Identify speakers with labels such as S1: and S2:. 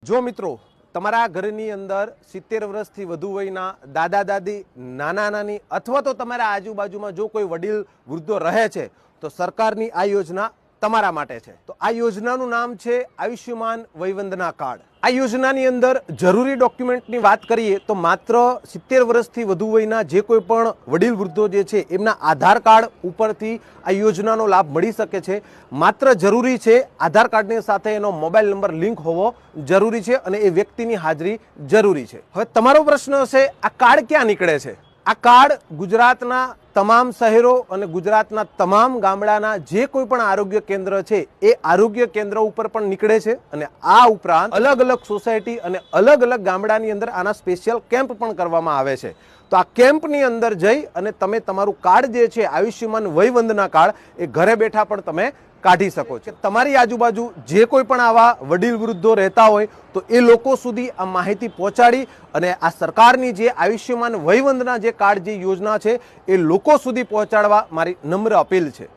S1: જો મિત્રો તમારા ઘરની અંદર 70 વર્ષથી વધુ વયના દાદા દાદી નાના નાની અથવા તો તમારા આજુબાજુમાં જો કોઈ વડીલ વૃદ્ધો રહે છે તો સરકારની આ યોજના તમારા માટે છે। તો આ યોજનાનું નામ છે આયુષ્યમાન વયવંદના કાર્ડ। આ યોજનાની અંદર જરૂરી ડોક્યુમેન્ટની વાત કરીએ તો માત્ર 70 વર્ષથી વધુ વયના જે કોઈ પણ વડીલ વૃદ્ધો જે છે એમના આધાર કાર્ડ ઉપરથી આ યોજનાનો લાભ મળી શકે છે। માત્ર જરૂરી છે આધાર કાર્ડની સાથે એનો મોબાઈલ નંબર લિંક હોવો જરૂરી છે અને એ વ્યક્તિની હાજરી જરૂરી છે। હવે તમારો પ્રશ્ન હશે આ કાર્ડ ક્યાં નીકળે છે? આ કાર્ડ ગુજરાતના તમામ શહેરો અને ગુજરાતના તમામ ગામડાના જે કોઈ પણ આરોગ્ય કેન્દ્ર છે એ આરોગ્ય કેન્દ્ર ઉપર પણ નીકળે છે અને આ ઉપરાંત અલગ અલગ સોસાયટી અને અલગ અલગ ગામડાની અંદર આના સ્પેશિયલ કેમ્પ પણ કરવામાં આવે છે। તો આ કેમ્પની અંદર જઈ અને તમે તમારું કાર્ડ જે છે આયુષ્યમાન વયવંદના કાર્ડ એ ઘરે બેઠા પણ તમે કાઢી શકો છો। તમારી આજુબાજુ જે કોઈ પણ આવા વડીલ વૃદ્ધો રહેતા હોય તો એ લોકો સુધી આ માહિતી પહોંચાડી અને આ સરકારની જે આયુષ્યમાન વયવંદના જે કાર્ડ જે યોજના છે એ લોકો સુધી પહોંચાડવા મારી નમ્ર અપીલ છે।